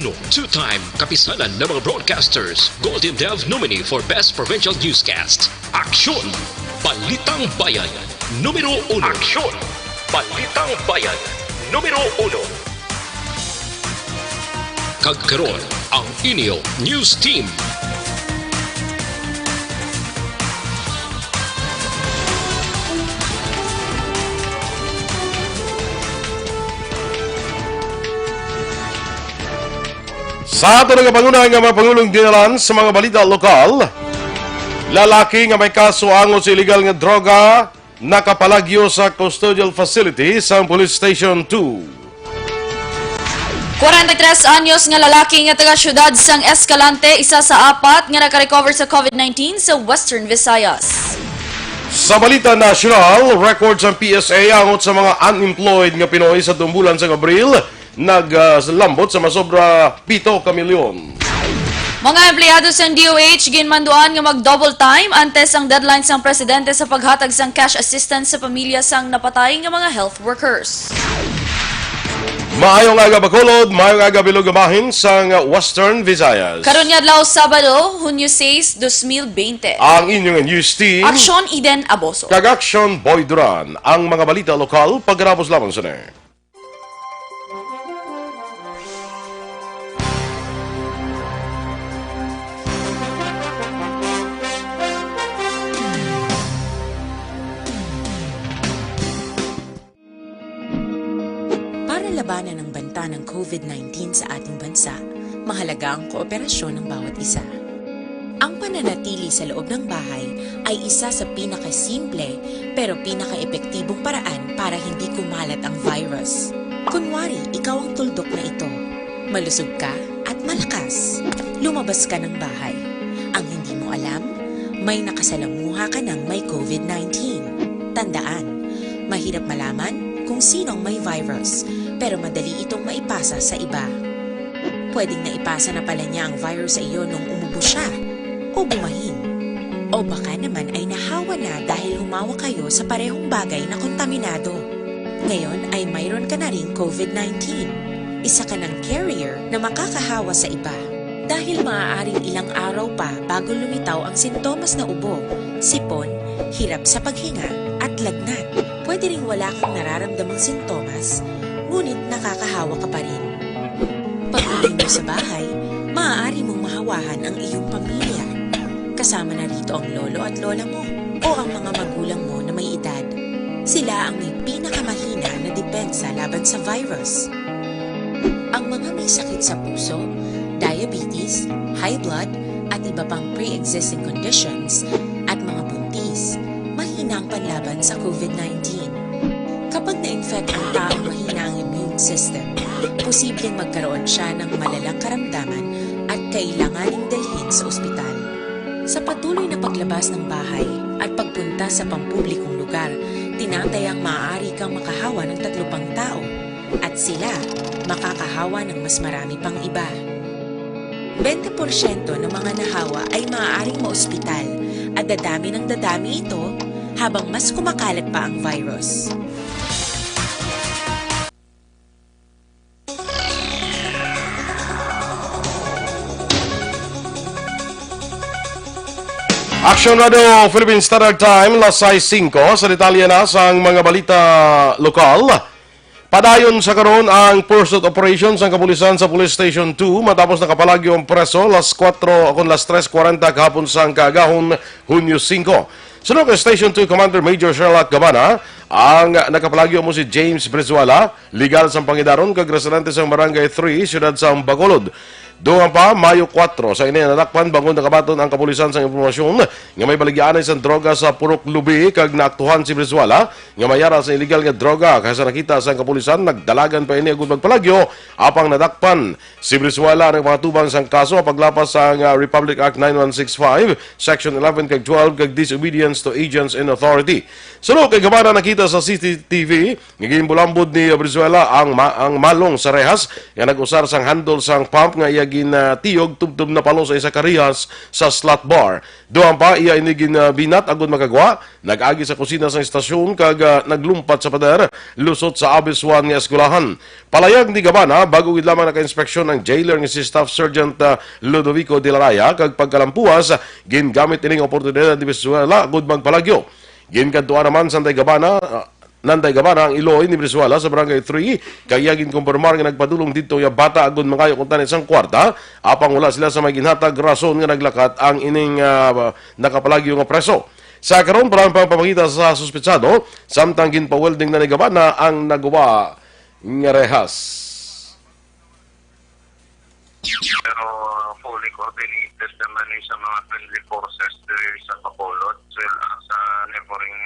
Two-time kapisanan ng mga broadcasters, Golden Dove nominee for Best Provincial Newscast. Aksyon! Balitang Bayan, numero 1. Aksyon! Balitang Bayan, numero 1. Kagkaroon ang inyong news team. Sa ato nga pangunang nga mga Pangulong dinalan sa mga balita lokal, lalaki nga may kaso ango sa illegal nga droga nakapalagyo sa custodial facility sa Police Station 2. 43 anyos nga lalaki nga taga-syudad sang Escalante, isa sa apat nga naka-recover sa COVID-19 sa Western Visayas. Sa balita national, records ang PSA angot sa mga unemployed nga Pinoy sa tumbulan sa Abril naglambot sa masobra 7 kamilyon. Mga empleyado sang DOH ginmanduan nga mag-double time antes ang deadline sang presidente sa paghatag sang cash assistance sa pamilya sang napatay nga mga health workers. Maayong aga Bacolod, maayong aga Bilugabahin sa Western Visayas. Karon nga adlaw Sabado, Hunyo 6, 2020. Ang inyong news team, Aksyon Eden Aboso. kag Action Boy Duran, ang mga balita lokal pagkatapos lamang sa Para labanan ang banta ng COVID-19 sa ating bansa, mahalaga ang kooperasyon ng bawat isa. Ang pananatili sa loob ng bahay ay isa sa pinakasimple pero pinaka-epektibong paraan para hindi kumalat ang virus. Kunwari, ikaw ang tuldok na ito. Malusog ka at malakas. Lumabas ka ng bahay. Ang hindi mo alam, may nakasalamuha ka ng may COVID-19. Tandaan, mahirap malaman kung sinong may virus, pero madali itong maipasa sa iba. Pwedeng naipasa na pala niya ang virus sa iyo nung umubo siya, o bumahin. O baka naman ay nahawa na dahil humawa kayo sa parehong bagay na kontaminado. Ngayon ay mayroon ka na ring COVID-19. Isa ka ng carrier na makakahawa sa iba. Dahil maaaring ilang araw pa bago lumitaw ang sintomas na ubo, sipon, hirap sa paghinga, at lagnat. Pwede ring wala kang nararamdamang sintomas, ngunit nakakahawa ka pa rin. Pag uwi mo sa bahay, maaari mong mahawahan ang iyong pamilya. Kasama na rito ang lolo at lola mo o ang mga magulang mo na may edad. Sila ang may pinakamahina na depensa laban sa virus. Ang mga may sakit sa puso, diabetes, high blood, at iba pang pre-existing conditions, at mga buntis, mahina ang panlaban sa COVID-19. Kapag na-infect ang taong mahina ang immune system, posibleng magkaroon siya ng malalang karamdaman at kailanganing dalhin sa ospital. Sa patuloy na paglabas ng bahay at pagpunta sa pampublikong lugar, tinatayang maaari kang makahawa ng 3 pang tao at sila makakahawa ng mas marami pang iba. 20% ng mga nahawa ay maaaring maospital at dadami ng dadami ito habang mas kumakalat pa ang virus. Action Radio Philippine Standard Time, las 6:05 sa detalye na sa mga balita lokal. Padayon sa karon ang pursuit operations ng kapulisan sa Police Station 2 matapos nakapalagyo ang preso las 4 o las 3:40 kahapon sa Cagahon, Hunyo 5. Sunod kay Station 2 Commander Major Sherlock Gabana, ang nakapalagyo mo si James Brizuela, legal sa Pangidaron, kag residente sa Barangay 3, siyudad sa Bacolod. Doon pa, Mayo 4, sa inanakpan, bangon na kabaton ang kapulisan sa impormasyon nga may baligyaanay sa droga sa Purok Lubi, kag naaktuhan si Brizuela, nga mayara sa illegal nga droga. Kaysa nakita sa kapulisan, nagdalagan pa ini agud magpalagyo, apang nadakpan. Si Brizuela ang pangatubang sa kaso, paglapas sa Republic Act 9165, Section 11 kag 12, kag disobedience to agents in authority. Sunod kay Gabana nakita sa CCTV, naging bulambod ni Brizuela ang malong sa rehas, nga nag-usar sang handle sang pump nga iya ginatiyog tubtub na palo sa isa karihas sa slot bar. Duha pa iya ini binat agud makagwa, nag-agi sa kusina sa istasyon kag naglumpat sa pader lusot sa Abiswan nga eskwelahan. Palayag ni Gabana bago gid lamang naka-inspeksyon ang jailer nga si Staff Sergeant Ludovico de la Raya kag pagkalampuas gingamit ining oportunidad ni Brizuela agud magpalagyo. Ginkantuan naman sa Nanday Gabana ang Iloy ni Brizuela sa Barangay 3 kay yagin kumpirmar nga nagpadulong dito ya bata agud mangayo kung tanin isang kwarta apang wala sila sa may ginhatag rason nga naglakat ang ining nakapalagyo nga preso. Sa karon parang pagpapakita sa suspetsado samtang ginpawelding na ni Gabana ang nagawa nga rehas. Pero fully coordinated naman sa mga friendly forces sa Bacolod sa neighboring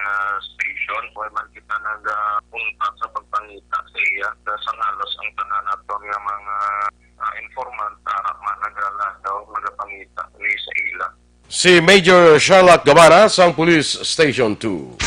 station. Kaya man kita nagpunta sa pagpangita sa iya sa halos ang tananato ng mga informant para managalaw magapangita sa ila. Si Major Sherlock Gabana sa Police Station 2.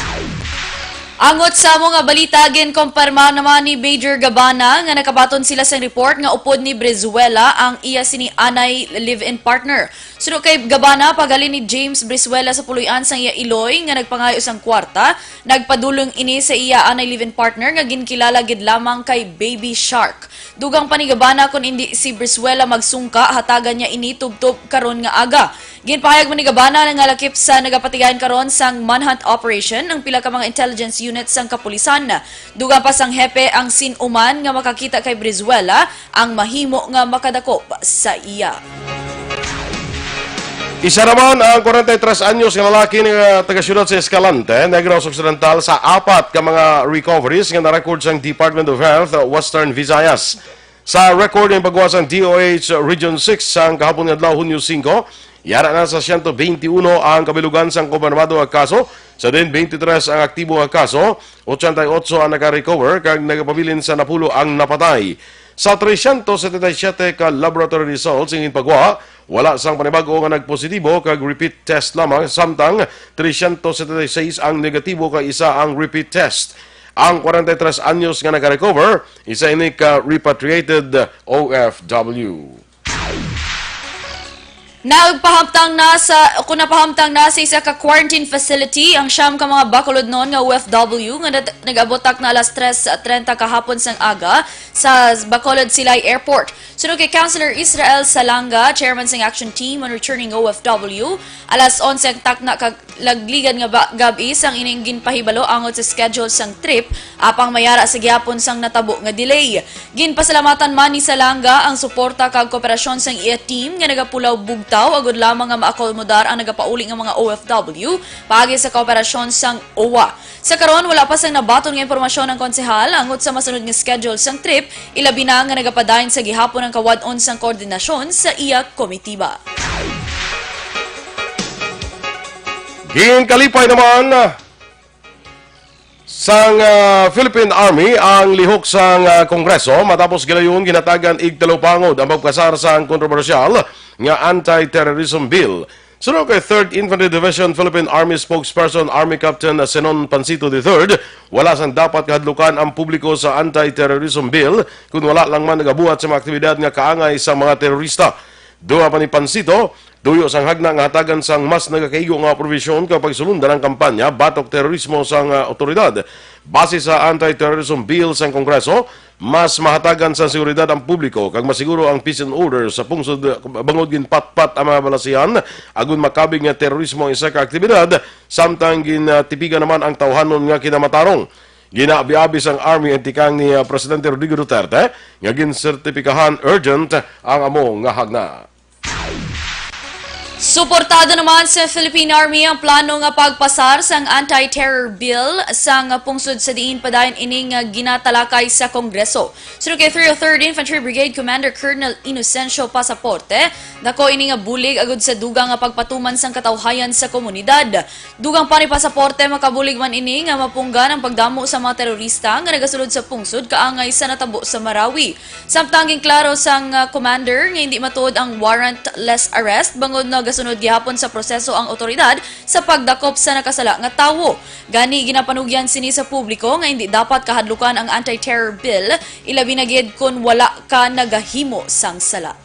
Angot sa mga balita, ginkumpirma naman ni Major Gabana nga nakabaton sila sa report nga upod ni Brizuela ang iya sini anay live-in partner. Sunod kay Gabana, pagalin ni James Brizuela sa puluyan sang iya Iloy nga nagpangayo sang kwarta, nagpadulong ini sa iya anay live-in partner nga ginkilala gid lamang kay Baby Shark. Dugang pa ni Gabana kung hindi si Brizuela magsungka, hatagan niya ini tubtob karon nga aga. Ginpahayag man ni Gabana nga lakip sa nagapatigayan karon sang manhunt operation ng pila ka mga intelligence unit sang kapulisan. Dugang pa sang hepe ang sinuman nga makakita kay Brizuela ang mahimo nga makadakop sa iya. Isa naman ang 43 anyos nga lalaki nga taga-syudad sa Escalante, Negros Occidental sa apat ka mga recoveries nga na-record sa Department of Health, Western Visayas. Sa record ng paggawa sa DOH Region 6 sa kahapon nga adlaw Hunyo 5, yara na sa 121 ang kabilugan sang kumpirmado nga kaso, sa din 23 ang aktibo nga kaso, 88 ang naka-recover kag nagapabilin sa napulo ang napatay. Sa 377 ka laboratory results ingin pagwa, wala sang panibago nga nagpositibo kag repeat test lamang, samtang 376 ang negatibo kag isa ang repeat test. Ang 43 anyos nga naka-recover, isa ini ka repatriated OFW. Napahamtang na sa isa ka quarantine facility ang siyam ka mga Bacolod noon nga OFW nga nag-abotak na alas 3:30 kahapon sang aga sa Bacolod Silay Airport. Sunod kay Councilor Israel Salanga, chairman sang action team on returning OFW, alas 11 takna kag lagligan nga gabi sang ining ginpahibalo angot sa schedule sang trip apang mayara sa gihapon sang natabo nga delay. Ginpasalamatan man ni Salanga ang suporta kag kooperasyon sang iya team nga nagapulaw bugtaw agud lamang nga maakomodar ang nagapauli nga mga OFW paagi sa kooperasyon sang OWA. Sa karon wala pa sang nabaton nga impormasyon ang konsehal angot sa masunod nga schedule sang trip, ilabi na nga nagapadayon sa gihapon ang kawad-on sang koordinasyon sa iya komitiba. Ginkalipay naman sang Philippine Army ang lihok sang Kongreso matapos gilayon ginatagan igtalupangod ang pagkasar sang kontrobersyal nga anti-terrorism bill. Sunod kay 3rd Infantry Division Philippine Army spokesperson Army Captain Senon Pancito III, wala sang dapat kahadlukan ang publiko sa anti-terrorism bill kung wala lang man nagabuhat sa mga aktibidad nga kaangay sa mga terorista. Duha pa ni Pancito, duyo sang hagna nga hatagan sang mas nagakaigo nga provision kapag sulundan ang kampanya batok terorismo sang otoridad. Base sa anti-terrorism bill sang Kongreso, mas mahatagan sa seguridad ang publiko kag masiguro ang peace and order sa pungsod bangod gin patpat ang mga balasihan agun makabig nga terorismo ang isa ka aktibidad samtang gintipigan naman ang tawhanon nga kinamatarong. Ginaabi-abi sang Army antikang ni Presidente Rodrigo Duterte nga ginsertipikahan urgent ang amo nga hagna. Suportado naman sa Philippine Army ang plano nga pagpasar sang anti-terror bill sang pungsod sa diin padayon ining ginatalakay sa Kongreso. Sunod kay 303rd Infantry Brigade Commander Colonel Inocencio Pasaporte, dako ini nga bulig agud sa dugang nga pagpatuman sang katawhayan sa komunidad. Dugang pa ni Pasaporte makabulig man ini nga mapunggan ang pagdamo sa mga terorista nga nagasulod sa pungsod kaangay sa natabo sa Marawi. Samtang ginklaro sang commander nga hindi matuod ang warrantless arrest bangod na gasunod gihapon sa proseso ang otoridad sa pagdakop sa nakasala nga tawo. Gani ginapanugyan sini sa publiko nga hindi dapat kahadlukan ang anti-terror bill, ilabi na gid kun wala ka nagahimo sang sala.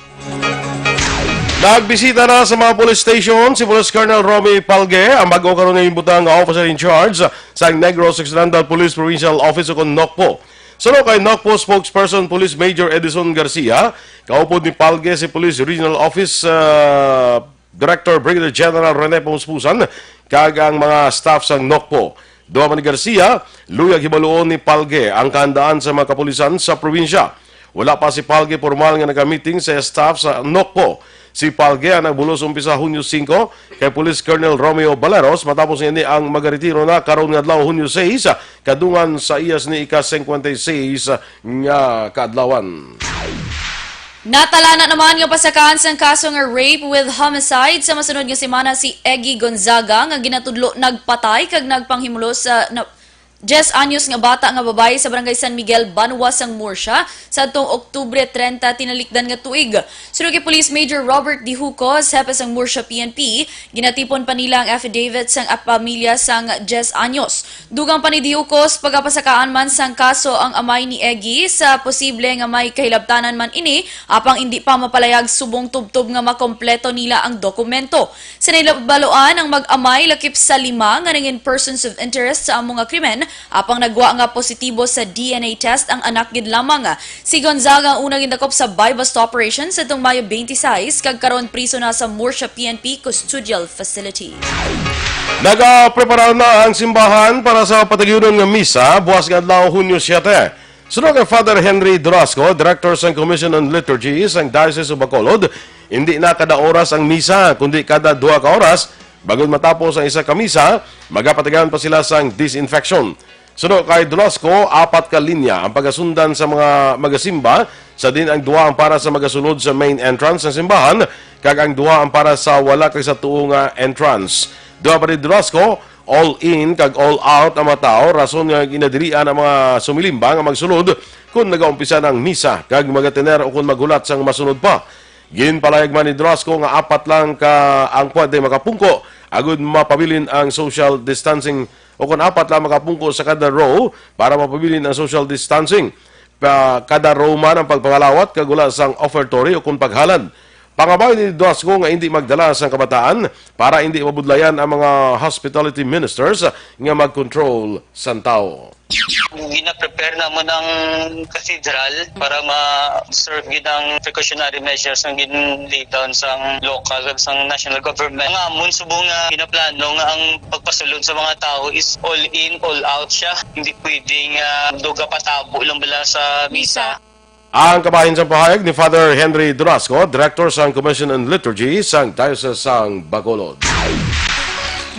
Nagbisita na sa mga police station si Police Colonel Romy Palge, ang bago karon nga imbutang officer in charge sa Negros Occidental Police Provincial Office o NOCPO. Suno kay NOCPO spokesperson Police Major Edison Garcia, kaupod ni Palge si Police Regional Office Director Brigadier General Rene Pumuspusan kag ang mga staff sa NOCPO. Duha man ni Garcia, luyag hibaluon ni Palge ang kahandaan sa mga kapulisan sa probinsya. Wala pa si Palge formal nga nagka-meeting sa staff sa NOCPO. Si Palge ang nagbulos umpisa Hunyo 5 kay Police Colonel Romeo Baleros matapos niya ang magaretiro na karon nga adlaw Hunyo 6 kadungan sa iyas ni ika-56 nga kaadlawan. Natalana naman nga pasakahan sang kaso nga rape with homicide sa masunod nga semana si Eggy Gonzaga nga ginatudlo nagpatay kag nagpanghimulo sa 10 anyos nga bata nga babae sa barangay San Miguel, Banwas, ang Murcia sa atong Oktubre 30 tinalikdan nga tuig. Sunod kay Police Major Robert D. Hucos, hepe sang Murcia PNP, ginatipon pa nila ang affidavit sang pamilya sang 10 anyos. Dugang pa ni D. Hucos, pagapasakaan man sang kaso ang amay ni Eggy sa posible nga may kahilabtanan man ini apang hindi pa mapalayag subong tubtob nga makompleto nila ang dokumento. Sa nilabaloan ang mag-amay lakip sa 5 nga nangin persons of interest sa among nga krimen apang nagwa nga positibo sa DNA test ang anak gid lamang. Si Gonzaga ang unang gindakop sa buy-bust operation sa itong Mayo 26 kag karon priso na sa Murcia PNP Custodial Facility. Nagaprepara na ang simbahan para sa patagyunan nga misa buwas nga adlaw Hunyo 7. Sunod kay Father Henry Durasco, Director sa Commission on Liturgy sa Diocese of Bacolod, hindi na kada oras ang misa kundi kada 2 ka oras. Bagod matapos ang isa ka misa, magapatagan pa sila sa disinfection. Sunod kay Durasco, 4 ka linya ang pagasundan sa mga magasimba, sa din ang 2 ang para sa magasulod sa main entrance ng simbahan, kag ang 2 ang para sa wala kay sa tuo nga entrance. Duha pa ni Durasco, all in kag all out ang mga tao, rason nga ginadirian ang mga sumilimba nga magsulod kung nagaumpisa ng misa, kag magatener o kung magulat sang masunod pa. Ginpalayag man ni Durasco nga 4 lang ka ang pwede makapungko agud mapabilin ang social distancing o kung 4 lang makapungko sa kada row para mapabilin ang social distancing. Kada row man ang pagpangalawat kagula sang offertory o kung paghalad. Pangabay ni Durasco nga hindi magdala sa kabataan para hindi mabudlayan ang mga hospitality ministers nga mag-control sa tao. Gina-prepare naman ang cathedral para ma-serve gid ang precautionary measures ng gin-lay down sa local ug sa national government. Nga amon subong nga ginaplano nga ang pagpasulod sa mga tao is all in, all out siya. Hindi pwedeng duga patabo lang bala sa misa. Ang kabahin sa pahayag ni Father Henry Durasco, Director sa Commission on Liturgy sa Diocese sang Bacolod.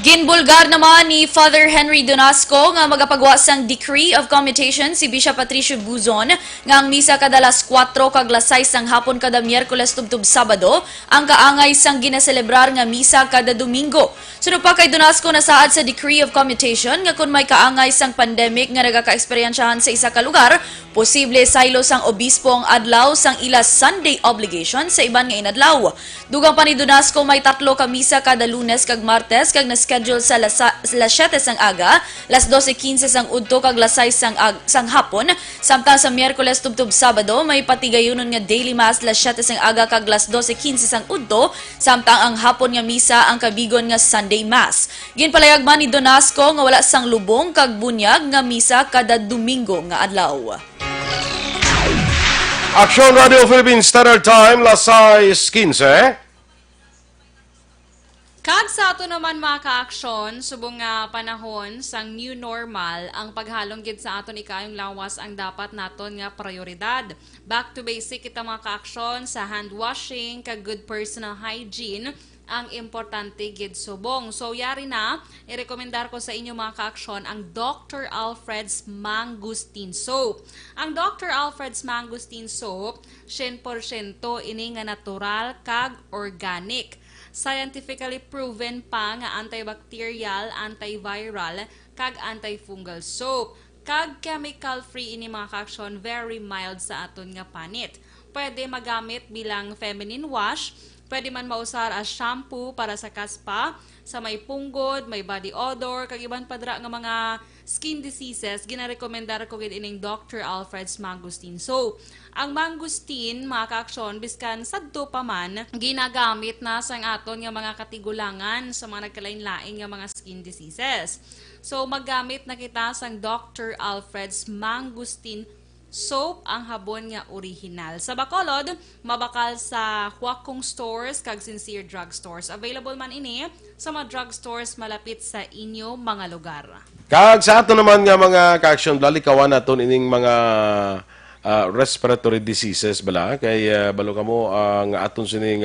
Ginbulgar naman ni Father Henry Donasco nga magapagawa sang Decree of Commutation si Bishop Patricio Buzon nga ang misa kada alas 4 kag alas 6 sang hapon kada Miyerkules tubtob Sabado ang kaangay sang ginaselebrar nga misa kada Domingo. Sunod pa kay Donasco nasaad sa Decree of Commutation nga kung may kaangay sang pandemic nga nagaka-eksperyensyahan sa isa ka lugar, posible saylo sang obispo ang adlaw sang ila Sunday obligation sa iban nga inadlaw. Dugang pa ni Donasco may 3 ka misa kada Lunes kag Martes kag schedule sa las 7 sang aga, las 12:15 sang udto kag las 6 sang hapon, samtang sa Miyerkules tubtob Sabado may patigayunon nga daily mass las 7 sang aga kag las 12:15 sang udto, samtang ang hapon nga misa ang kabigon nga Sunday mass. Ginpalayag man ni Donasco nga wala sang lubong kag bunyag nga misa kada Domingo nga adlaw. Action Radio Philippines Standard Time, las 6:15. Kag sa ato naman mga ka-aksyon, subong nga panahon sang new normal, ang paghalong gid sa aton ikayong lawas ang dapat naton nga prioridad. Back to basic kita mga ka-aksyon sa hand washing kag good personal hygiene ang importante gid subong. So yari na, irekomendar ko sa inyo mga ka-aksyon ang Dr. Alfred's Mangosteen Soap. Ang Dr. Alfred's Mangosteen Soap, 100% ini nga natural kag organic. Scientifically proven pa nga antibacterial, antiviral, kag antifungal soap. Kag chemical-free ini mga ka-aksyon, very mild sa aton nga panit. Pwede magamit bilang feminine wash, Pwede man mausar as shampoo para sa kaspa, sa may punggod, may body odor, kag iban padra nga mga skin diseases, ginarekomendar ko gid ining Dr. Alfred's Mangosteen Soap. Ang mangosteen, mga kaaksyon, biskan sadto pa man, ginagamit na sang aton nga mga katigulangan sa mga nagkalain-lain nga mga skin diseases. So, maggamit na kita sang Dr. Alfred's Mangosteen Soap, ang habon nga original. Sa Bacolod, mabakal sa Huakong Stores kag Sincere Drug Stores. Available man ini sa mga drugstores malapit sa inyo mga lugar. Kag sa ato naman nga mga ka-action, lalikawan naton ining mga respiratory diseases bala kay balo kamo ang aton sining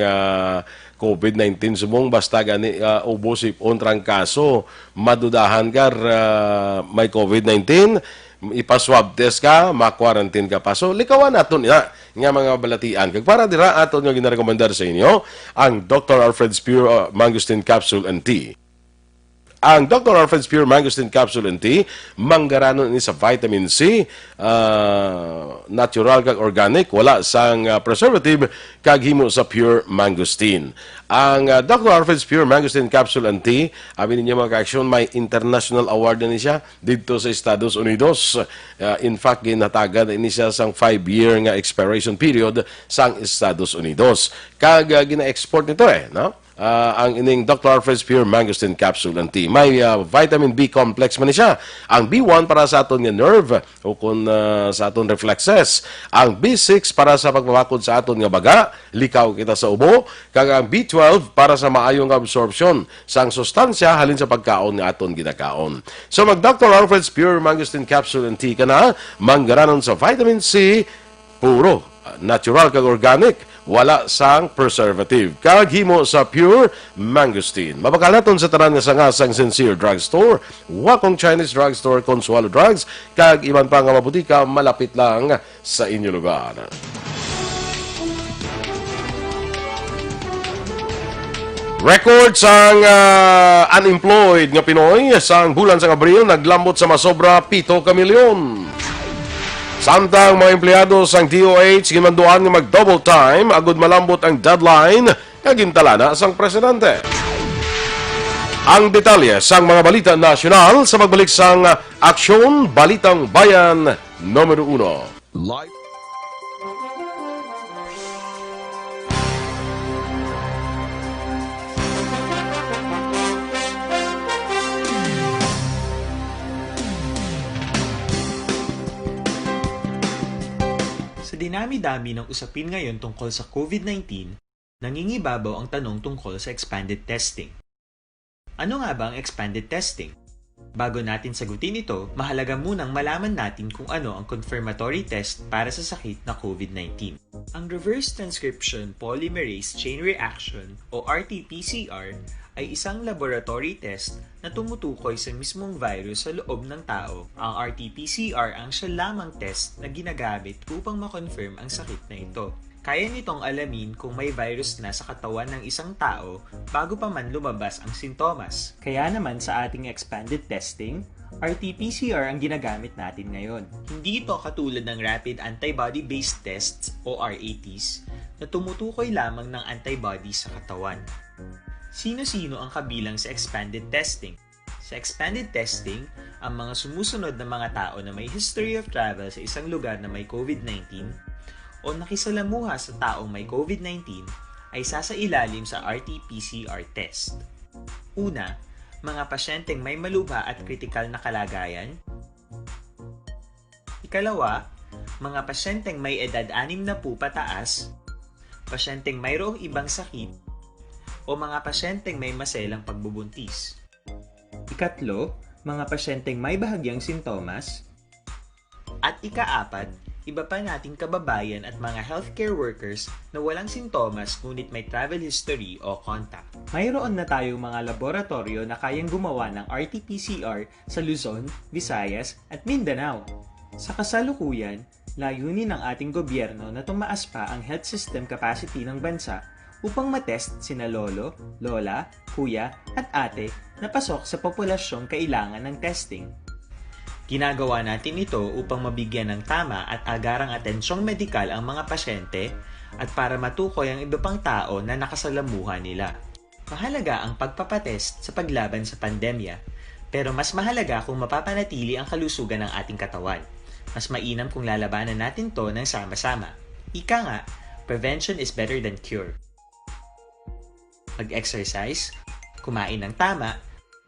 COVID-19 sumong basta gani ubos ipon trang kaso madudahan ka may COVID-19 ipaswab test ka, ma-quarantine ka pa. So, likawan natin nga mga balatian. Kag para dira aton nga ginarekomendar sa inyo ang Dr. Alfred's Pure Mangosteen Capsule and Tea. Ang Dr. Alfred's Pure Mangosteen Capsule and Tea, manggaranon ni sa vitamin C, natural kag organic, wala sang preservative, kag himo sa pure mangosteen. Ang Dr. Alfred's Pure Mangosteen Capsule and Tea, amin ninyo mga ka-aksyon, may international award na siya dito sa Estados Unidos. In fact, ginatagan na siya sang 5-year nga expiration period sang Estados Unidos. Kag gina-export nito no? Ang ining Dr. Alfred's Pure Mangosteen Capsule and Tea. May vitamin B complex man siya. Ang B1 para sa aton nga nerve o kung sa aton reflexes. Ang B6 para sa pagbabakod sa aton nga baga, likaw kita sa ubo. Kag ang B12 para sa maayong absorption sang sustansya halin sa pagkaon nga aton ginakaon. So mag Dr. Alfred's Pure Mangosteen Capsule and Tea ka na, manggaranon sa vitamin C, puro, natural kag organic, wala sang preservative. Kag himo sa pure mangosteen. Mabakal naton sa tanan nga sangasang Sincere Drug Store, Huakong Chinese Drug Store, Consuelo Drugs, kag iban pa nga mabutika malapit lang sa inyo lugar. Record sang unemployed nga Pinoy sang bulan sang Abril naglambot sa masobra 7 ka milyon. Samtang mga empleyado sang DOH gimanduan nga mag-double time agud malambot ang deadline nga gintalana sang presidente. Ang detalye sang mga balita nasyonal sa pagbalik sang Aksyon Balitang Bayan numero 1. Live. Dinami-dami ng usapin ngayon tungkol sa COVID-19, nangingibabaw ang tanong tungkol sa expanded testing. Ano nga ba ang expanded testing? Bago natin sagutin ito, mahalaga munang malaman natin kung ano ang confirmatory test para sa sakit na COVID-19. Ang reverse transcription polymerase chain reaction o RT-PCR ay isang laboratory test na tumutukoy sa mismong virus sa loob ng tao. Ang RT-PCR ang siya lamang test na ginagamit upang makonfirm ang sakit na ito. Kaya nitong alamin kung may virus na sa katawan ng isang tao bago pa man lumabas ang sintomas. Kaya naman sa ating expanded testing, RT-PCR ang ginagamit natin ngayon. Hindi ito katulad ng rapid antibody-based tests o RATs na tumutukoy lamang ng antibodies sa katawan. Sino-sino ang kabilang sa expanded testing? Sa expanded testing, ang mga sumusunod na mga tao na may history of travel sa isang lugar na may COVID-19 o nakisalamuha sa taong may COVID-19 ay sasailalim sa RT-PCR test. Una, mga pasyenteng may malubha at kritikal na kalagayan. Ikalawa, mga pasyenteng may edad 60 pataas, pasyenteng mayroong ibang sakit, o mga pasyenteng may maselang pagbubuntis. Ikatlo, mga pasyenteng may bahagyang sintomas. At ikaapat, iba pa nating kababayan at mga healthcare workers na walang sintomas ngunit may travel history o contact. Mayroon na tayong mga laboratorio na kayang gumawa ng RT-PCR sa Luzon, Visayas at Mindanao. Sa kasalukuyan, layunin ng ating gobyerno na tumaas pa ang health system capacity ng bansa upang matest sina lolo, lola, kuya at ate na pasok sa populasyong kailangan ng testing. Ginagawa natin ito upang mabigyan ng tama at agarang atensyong medikal ang mga pasyente at para matukoy ang iba pang tao na nakasalamuha nila. Mahalaga ang pagpapatest sa paglaban sa pandemya, pero mas mahalaga kung mapapanatili ang kalusugan ng ating katawan. Mas mainam kung lalabanan natin to ng sama-sama. Ika nga, prevention is better than cure. Mag-exercise, kumain ng tama,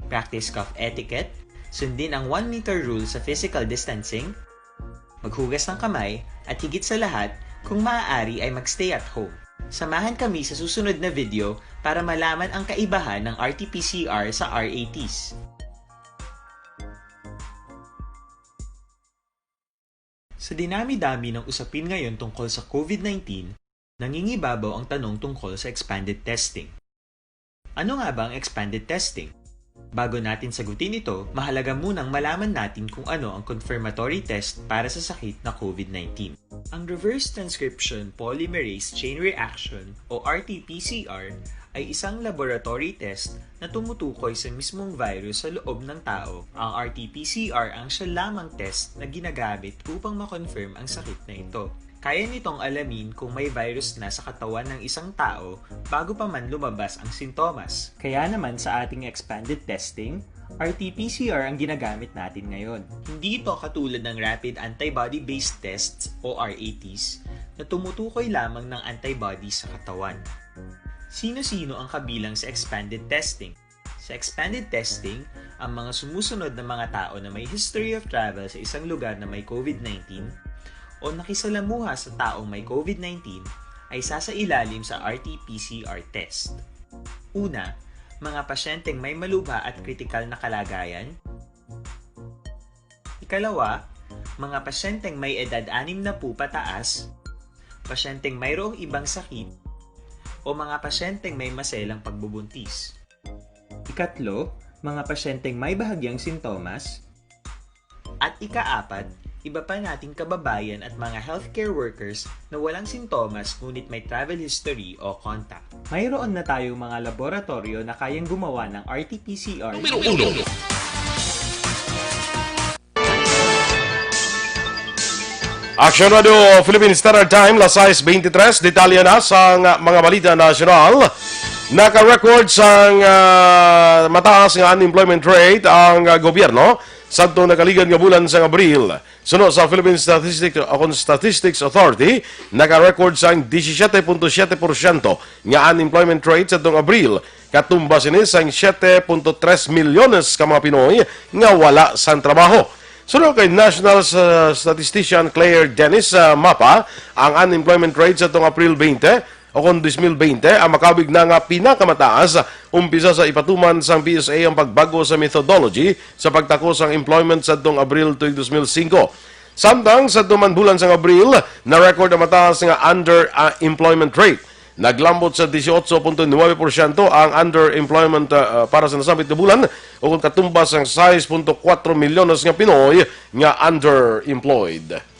practice cough etiquette, sundin ang 1 meter rule sa physical distancing, maghugas ng kamay, at higit sa lahat, kung maaari ay magstay at home. Samahan kami sa susunod na video para malaman ang kaibahan ng RT-PCR sa RATs. Sa dinami-dami ng usapin ngayon tungkol sa COVID-19, nangingibabaw ang tanong tungkol sa expanded testing. Ano nga ba ang expanded testing? Bago natin sagutin ito, mahalaga munang malaman natin kung ano ang confirmatory test para sa sakit na COVID-19. Ang reverse transcription polymerase chain reaction o RT-PCR ay isang laboratory test na tumutukoy sa mismong virus sa loob ng tao. Ang RT-PCR ang siya lamang test na ginagamit upang makonfirm ang sakit na ito. Kaya nitong alamin kung may virus na sa katawan ng isang tao bago pa man lumabas ang sintomas. Kaya naman sa ating expanded testing, RT-PCR ang ginagamit natin ngayon. Hindi ito katulad ng Rapid Antibody-Based Tests o RATs na tumutukoy lamang ng antibodies sa katawan. Sino-sino ang kabilang sa expanded testing? Sa expanded testing, ang mga sumusunod na mga tao na may history of travel sa isang lugar na may COVID-19 o nakisalamuha sa taong may COVID-19 ay sasailalim sa RT-PCR test. Una, mga pasyenteng may malubha at kritikal na kalagayan. Ikalawa, mga pasyenteng may edad 60 pataas, pasyenteng mayroong ibang sakit, o mga pasyenteng may maselang pagbubuntis. Ikatlo, mga pasyenteng may bahagyang sintomas. At ikaapat, iba pa nating kababayan at mga healthcare workers na walang sintomas ngunit may travel history o contact. Mayroon na tayong mga laboratorio na kayang gumawa ng RT-PCR. Numero 1. Action Radio Philippine Standard Time, las 6:23, detalye na sa mga balita nasyonal. Naka-record sa mataas nga unemployment rate ang gobyerno sadto nakaligan nga bulan sa Abril. Suno sa Philippine Statistics Authority, naka-record sa 17.7% nga unemployment rate sadtong Abril. Katumba sini sa 7.3 milyones ka mga Pinoy nga wala sa trabaho. Sunod kay National Statistician Claire Dennis MAPA, ang unemployment rate sa itong April 20 o kung 2020 ang makabig na nga pinakamataas. Umpisa sa ipatuman sang PSA ang pagbago sa methodology sa pagtakos ang employment sa itong April 2005. Samtang sa duman bulan sa Abril, na-record ang mataas nga underemployment rate. Naglambot sa 18.9% ang underemployment para sa nasabit na bulan o kung katumbas ang 6.4 milyones nga Pinoy nga underemployed.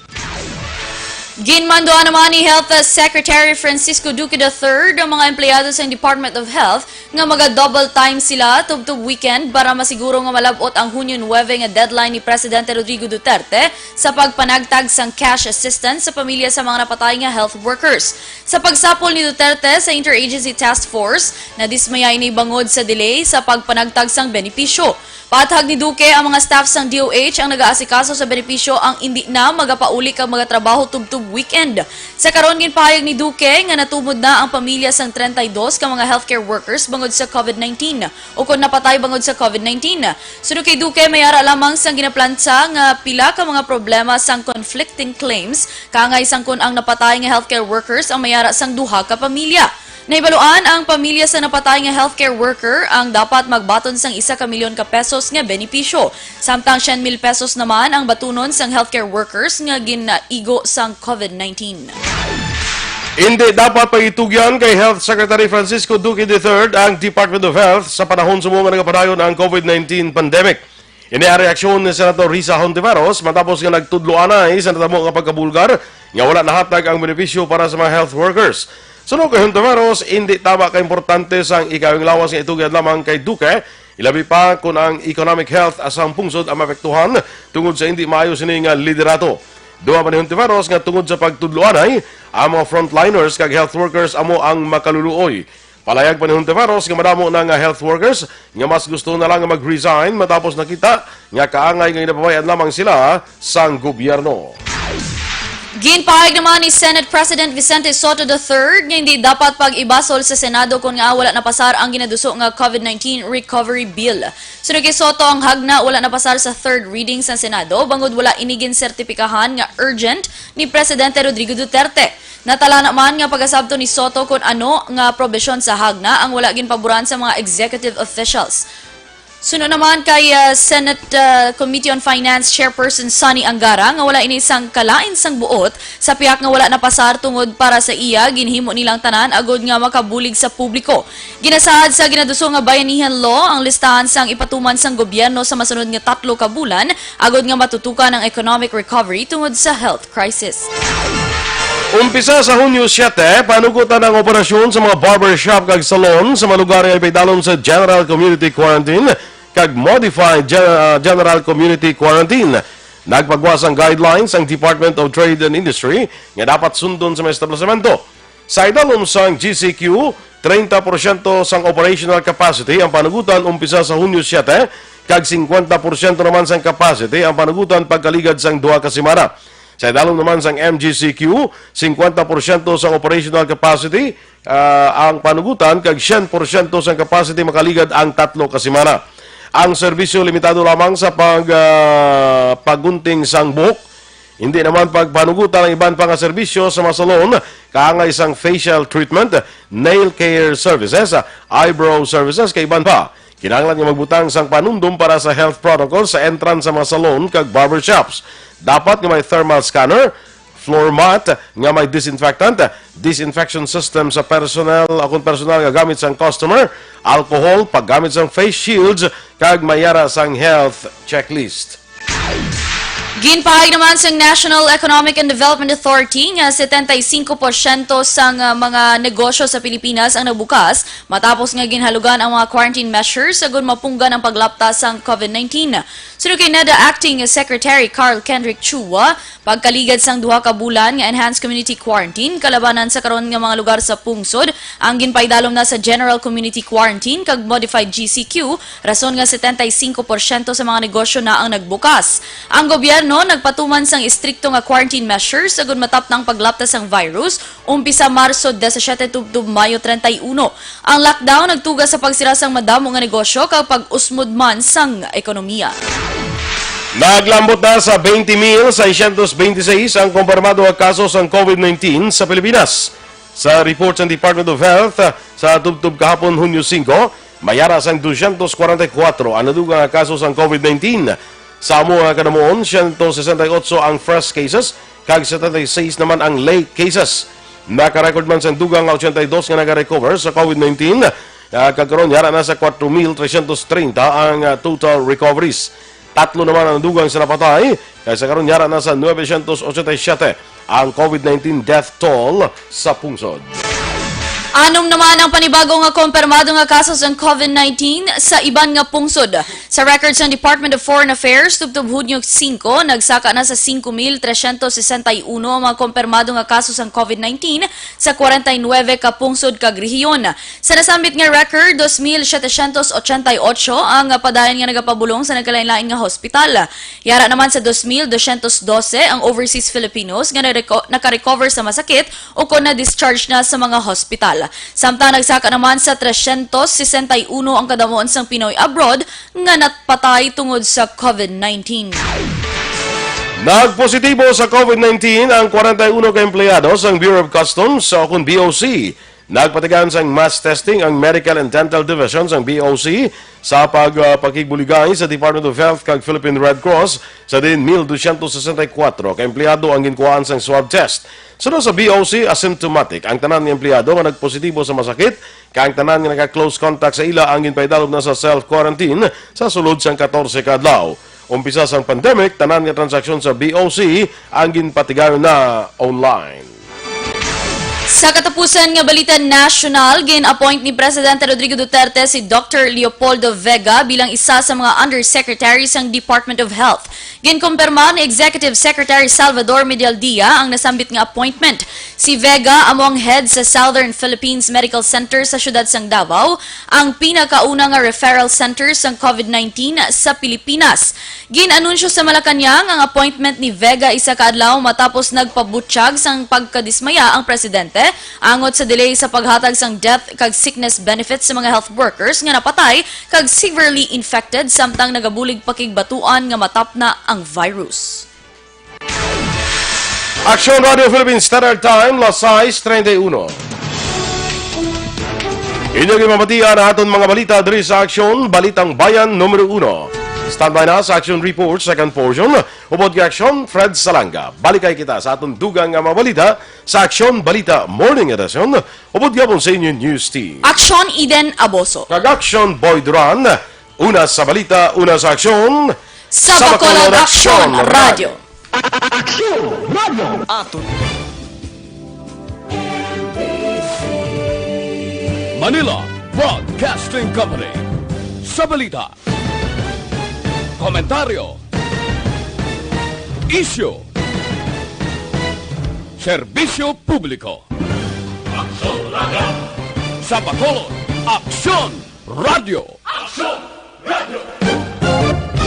Ginmandoan naman ni Health Secretary Francisco Duque III ang mga empleyado sa Department of Health nga maga-double time sila tubtub weekend para masiguro nga malabot ang Hunyo 9 nga deadline ni Presidente Rodrigo Duterte sa pagpanagtag sang cash assistance sa pamilya sa mga napatay nga health workers. Sa pagsapol ni Duterte sa Interagency Task Force, nadismayay ni bangod sa delay sa pagpanagtag sang benepisyo. Patag ni Duque ang mga staff sang DOH ang nag-aasikaso sa benepisyo ang hindi na magapauli kang mga trabaho tubtub weekend. Sa karon ginpahayag ni Duque nga natumod na ang pamilya sang 32 ka mga healthcare workers bangod sa COVID-19 o kung napatay bangod sa COVID-19. Sunod kay Duque, mayara lamang sang ginaplantsa nga pila ka mga problema sang conflicting claims kangay sang kun ang napatay nga healthcare workers ang mayara sang duha ka pamilya. Naibaluan ang pamilya sa napatay nga healthcare worker ang dapat magbaton sang 1 milyon ka pesos nga benepisyo. Samtang 100,000 pesos naman ang batunon sang healthcare workers nga ginaigo sang COVID-19. Hindi dapat paitugyan kay Health Secretary Francisco Duque III ang Department of Health sa panahon sumunga nagapadayon ang COVID-19 pandemic. Ini ang reaksyon ni Senator Risa Hontiveros matapos nga nagtudloan ay sa natamo nga pagkabulgar nga wala nahatag ang benepisyo para sa mga health workers. Sunod kay Hontiveros, hindi tama ka-importante sang ikawing lawas nga itugyan lamang kay Duque, ilabi pa kung ang economic health asang pungsod ang mapektuhan tungod sa hindi maayos ini nga liderato. Duha pa ni Hontiveros nga tungod sa pagtudloanay, ang mga frontliners kag health workers amo ang makaluluoy. Palayag pa ni Hontiveros nga madamo na nga health workers nga mas gusto na lang nga mag-resign matapos nakita nga kaangay nga inapabayan lamang sila sang gobyerno. Ginpahayag naman ni Senate President Vicente Soto III nga hindi dapat pag-ibasol sa Senado kung nga wala napasar ang ginaduso nga COVID-19 recovery bill. Sunod kay Soto ang hagna wala napasar sa third reading sa Senado bangod wala inigin sertipikahan nga urgent ni Presidente Rodrigo Duterte. Natala naman nga pag-asabto ni Soto kung ano nga probisyon sa hagna ang wala ginpaboran sa mga executive officials. Sunod naman kay Senate Committee on Finance Chairperson Sonny Angara nga wala inisang kalain sang buot sa piyak nga wala napasar tungod para sa iya ginhimo nilang tanan agod nga makabulig sa publiko. Ginasaad sa ginaduso nga bayanihan law ang listahan sang ipatuman sang gobyerno sa masunod nga 3 ka bulan agod nga matutukan ang economic recovery tungod sa health crisis. Umpisa sa Hunyo 7, panugutan ang operasyon sa mga barbershop kag salon sa mga lugar nga ipidalon sa General Community Quarantine kag Modified General Community Quarantine. Nagpagwas ang guidelines ang Department of Trade and Industry nga dapat sundon sa mga establishmento. Sa idalom sang GCQ, 30% sang operational capacity ang panugutan umpisa sa Hunyo 7 kag 50% naman sang capacity ang panugutan pagkaligad sang 2 ka semana. Sa idalom naman sang MGCQ, 50% sang operational capacity ang panugutan kag 100% sang capacity makaligad ang 3 ka semana. Ang serbisyo limitado lamang sa paggunting sang buhok. Hindi naman pagpanugutan ang iban pang serbisyo sa mga salon, kaangay sang facial treatment, nail care services, eyebrow services, kay iban pa. Kinahanglan nga magbutang sang panumdum para sa health protocol sa entrance sa mga salon kag barbershops. Dapat nga may thermal scanner, floor mat, nga may disinfectant, disinfection system sa personal nga gamit sang customer, alcohol, paggamit sang face shields, kag mayara sang health checklist. Ginpahayag naman sa National Economic and Development Authority nga 75% sang mga negosyo sa Pilipinas ang nabukas matapos nga ginhalugan ang mga quarantine measures sagud mapunggan ang paglapta sang COVID-19. Sunod kay NEDA Acting Secretary Carl Kendrick Chua, pagkaligad sang 2 ka bulan nga enhanced community quarantine kalabanan sa karon nga mga lugar sa pungsod ang ginpaidalom na sa general community quarantine kag modified GCQ rason nga 75% sa mga negosyo na ang nagbukas. Ang gobyerno nagpatuman sang istrikto nga quarantine measures sagud matapnang paglapta sang virus umpisa Marso 17 tubtob Mayo 31. Ang lockdown nagtuga sa pagsira sang madamo nga negosyo kag pag-usmod man sang ekonomiya. Naglambot na sa 20,626 ang kumpirmado nga kaso sang COVID-19 sa Pilipinas. Sa report ng Department of Health sa tubtob kahapon Hunyo 5, mayara sang 244 ang nadugang nga kaso sang COVID-19. Sa mga kanamuon, 168 ang fresh cases, kag 76 naman ang late cases. Nakarecord man sa dugang 82 nga nag-recover sa COVID-19, kagkaroon yara na sa 4,330 ang total recoveries. 3 naman ang dugang sa napatay, kaya sa karon yara na sa 987 ang COVID-19 death toll sa pungsod. Anong naman ang panibago nga kumpirmado nga kaso ng COVID-19 sa iban nga pungsod? Sa records ng Department of Foreign Affairs, tubtob Hunyo 5, nagsaka na sa 5,361 ang mga kumpirmado nga kaso ng COVID-19 sa 49 ka pungsod kag rehiyon. Sa nasambit nga record, 2,788 ang padayon nga nagapabulong sa nagkalain-lain nga hospital. Yara naman sa 2,212 ang overseas Filipinos nga naka-recover sa masakit o kung na-discharge na sa mga hospital. Samtang nagsaka naman sa 361 ang kadamuan sang Pinoy abroad nga napatay tungod sa COVID-19. Nagpositibo sa COVID-19 ang 41 ka empleyado sa Bureau of Customs o kung BOC. Nagpatigan sang mass testing ang Medical and Dental Division sang BOC sa pagpakigbuligay sa Department of Health kag Philippine Red Cross sa din 1,264 ka empleyado ang ginkuhaan sang swab test. Sunod sa BOC, asymptomatic ang tanan ng empleyado nga nagpositibo sa masakit, kang tanan nga naka-close contact sa ila ang ginpaidalog na sa self-quarantine sa sulod sang 14 ka adlaw. Umpisa sang pandemic, tanan nga transaksyon sa BOC ang ginpatigayon na online. Sa katapusan nga balita national, gin-appoint ni Presidente Rodrigo Duterte si Dr. Leopoldo Vega bilang isa sa mga undersecretary ng Department of Health. Ginkumpirma ni Executive Secretary Salvador Medialdia ang nasambit nga appointment. Si Vega among head sa Southern Philippines Medical Center sa siyudad sang Davao, ang pinakauna nga referral center sang COVID-19 sa Pilipinas. Ginanunsyo sa Malacanang ang appointment ni Vega isa ka adlaw matapos nagpabutsyag sang pagkadismaya ang presidente angot sa delay sa paghatag sang death kag sickness benefits sa mga health workers nga napatay kag severely infected samtang nagabulig pakigbatuan nga matapna ang virus. Action Radio Philippines Standard Time, las 6:31. Inyong imamatian na aton mga balita diri sa Action Balitang Bayan numero 1. Standby na sa Action Report, second portion. Upod ka Action, Fred Salanga. Balikay kita sa aton dugang nga mga balita sa Action Balita Morning Edition. Upod ka sa inyong news team. Action Eden Aboso. Kag Action Boy Duran. Una sa balita, una sa Action. Sa Bacolod Action Radio. Manila Broadcasting Company. Sa balita, komentaryo, issue, serbisyo publiko. Sa Bacolod Action Radio.